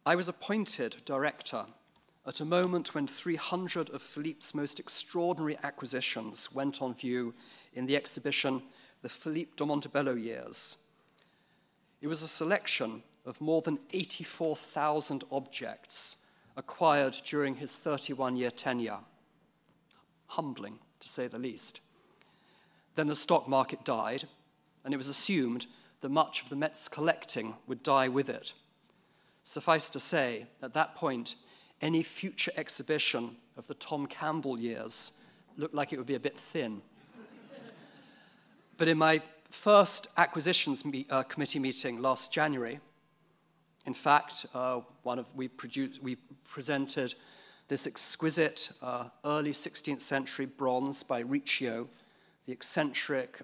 I was appointed director at a moment when 300 of Philippe's most extraordinary acquisitions went on view in the exhibition The Philippe de Montebello Years. It was a selection of more than 84,000 objects acquired during his 31-year tenure. Humbling, to say the least. Then the stock market died, and it was assumed that much of the Met's collecting would die with it. Suffice to say, at that point, any future exhibition of the Tom Campbell years looked like it would be a bit thin. But in my first acquisitions committee meeting last January, in fact, we presented this exquisite early 16th century bronze by Riccio, the eccentric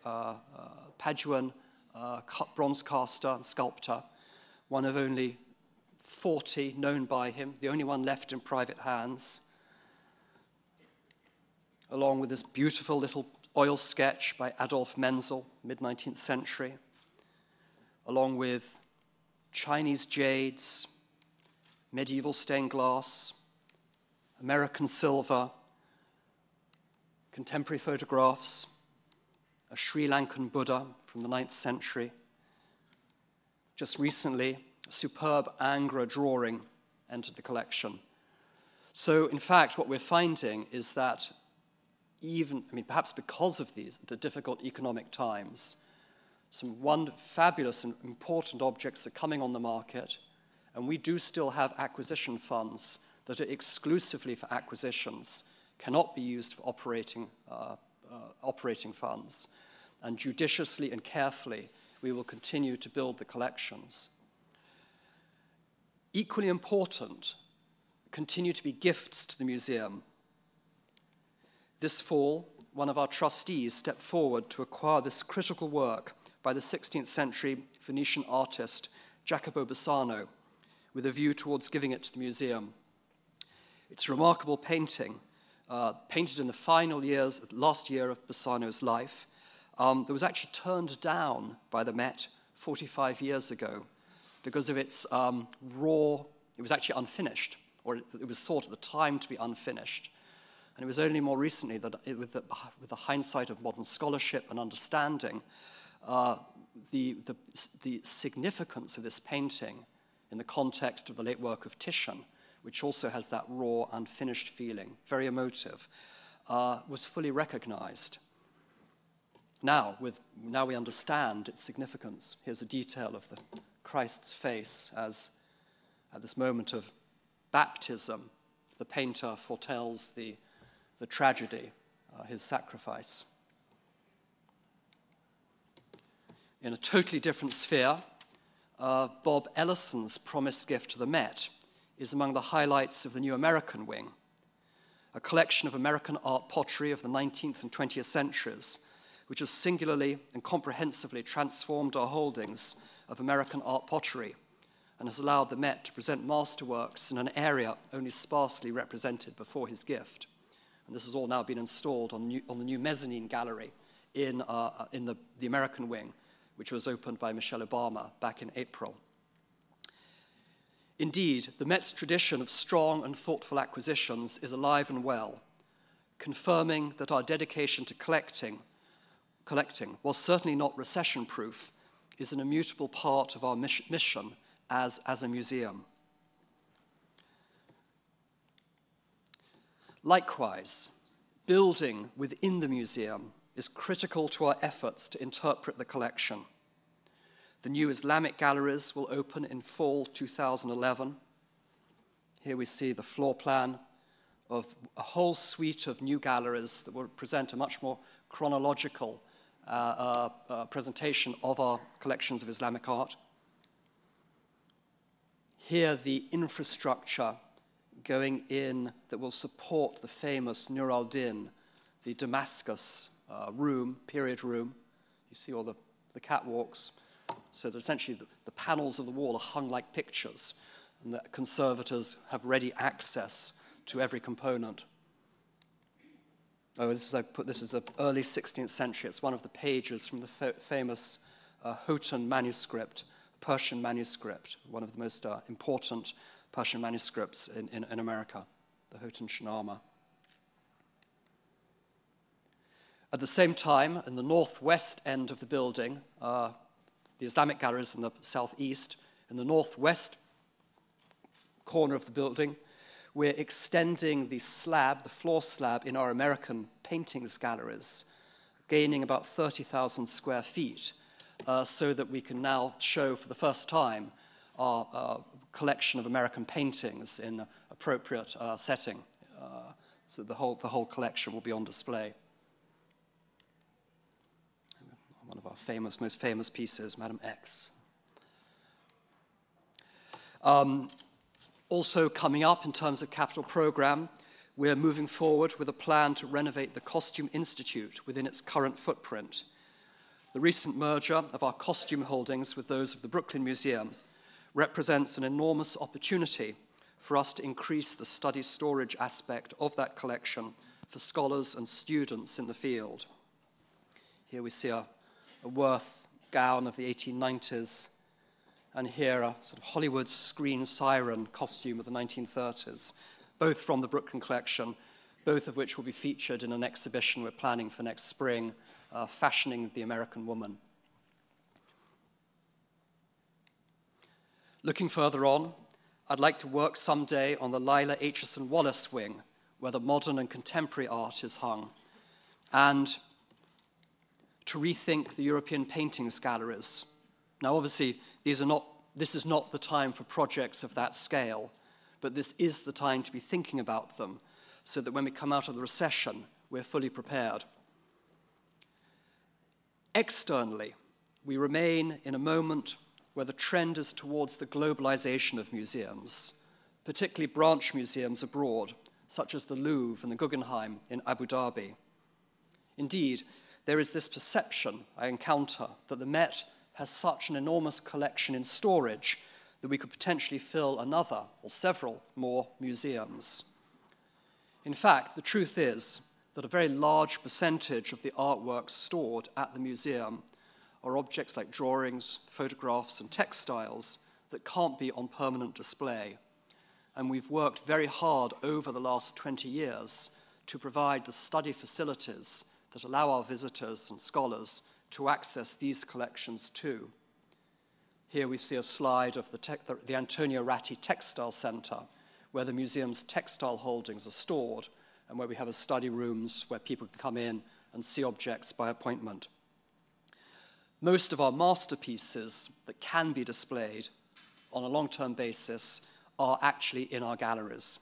Paduan bronze caster and sculptor, one of only 40 known by him, the only one left in private hands, along with this beautiful little oil sketch by Adolf Menzel, mid-19th century, along with Chinese jades, medieval stained glass, American silver, contemporary photographs, a Sri Lankan Buddha from the 9th century. Just recently, a superb Angra drawing entered the collection. So, in fact, what we're finding is that perhaps because of the difficult economic times, some fabulous and important objects are coming on the market, and we do still have acquisition funds that are exclusively for acquisitions, cannot be used for operating funds. And judiciously and carefully, we will continue to build the collections. Equally important continue to be gifts to the museum. This fall, one of our trustees stepped forward to acquire this critical work by the 16th century Venetian artist Jacopo Bassano, with a view towards giving it to the museum. It's a remarkable painting, painted in the last year of Bassano's life, that was actually turned down by the Met 45 years ago because of its it was actually unfinished, or it was thought at the time to be unfinished. And it was only more recently that, with the hindsight of modern scholarship and understanding, the significance of this painting in the context of the late work of Titian, which also has that raw, unfinished feeling, very emotive, was fully recognized. Now we understand its significance. Here's a detail of the Christ's face as, at this moment of baptism, the painter foretells the tragedy, his sacrifice. In a totally different sphere, Bob Ellison's promised gift to the Met is among the highlights of the new American wing, a collection of American art pottery of the 19th and 20th centuries, which has singularly and comprehensively transformed our holdings of American art pottery and has allowed the Met to present masterworks in an area only sparsely represented before his gift. And this has all now been installed on the new mezzanine gallery in the American wing, which was opened by Michelle Obama back in April. Indeed, the Met's tradition of strong and thoughtful acquisitions is alive and well, confirming that our dedication to collecting, while certainly not recession-proof, is an immutable part of our mission as a museum. Likewise, building within the museum is critical to our efforts to interpret the collection. The new Islamic galleries will open in fall 2011. Here we see the floor plan of a whole suite of new galleries that will present a much more chronological presentation of our collections of Islamic art. Here, the infrastructure going in that will support the famous Nur al-Din, the Damascus room, period room. You see all the catwalks. So that essentially the panels of the wall are hung like pictures, and that conservators have ready access to every component. Oh, this is the early 16th century. It's one of the pages from the famous Houghton manuscript, Persian manuscript, one of the most important Persian manuscripts in America, the Hautinshahnameh. At the same time, in the northwest end of the building, the Islamic galleries in the southeast, in the northwest corner of the building, we're extending the floor slab in our American paintings galleries, gaining about 30,000 square feet, so that we can now show for the first time our collection of American paintings in appropriate setting. So the whole collection will be on display. One of our most famous pieces, Madame X. Also coming up in terms of capital program, we're moving forward with a plan to renovate the Costume Institute within its current footprint. The recent merger of our costume holdings with those of the Brooklyn Museum represents an enormous opportunity for us to increase the study storage aspect of that collection for scholars and students in the field. Here we see a Worth gown of the 1890s, and here a sort of Hollywood screen siren costume of the 1930s, both from the Brooklyn collection, both of which will be featured in an exhibition we're planning for next spring, Fashioning the American Woman. Looking further on, I'd like to work someday on the Lila Aitchison Wallace wing, where the modern and contemporary art is hung, and to rethink the European paintings galleries. Now, obviously, this is not the time for projects of that scale, but this is the time to be thinking about them so that when we come out of the recession, we're fully prepared. Externally, we remain in a moment where the trend is towards the globalization of museums, particularly branch museums abroad, such as the Louvre and the Guggenheim in Abu Dhabi. Indeed, there is this perception I encounter that the Met has such an enormous collection in storage that we could potentially fill another or several more museums. In fact, the truth is that a very large percentage of the artworks stored at the museum are objects like drawings, photographs, and textiles that can't be on permanent display. And we've worked very hard over the last 20 years to provide the study facilities that allow our visitors and scholars to access these collections too. Here we see a slide of the Antonio Ratti Textile Center, where the museum's textile holdings are stored and where we have study rooms where people can come in and see objects by appointment. Most of our masterpieces that can be displayed on a long-term basis are actually in our galleries.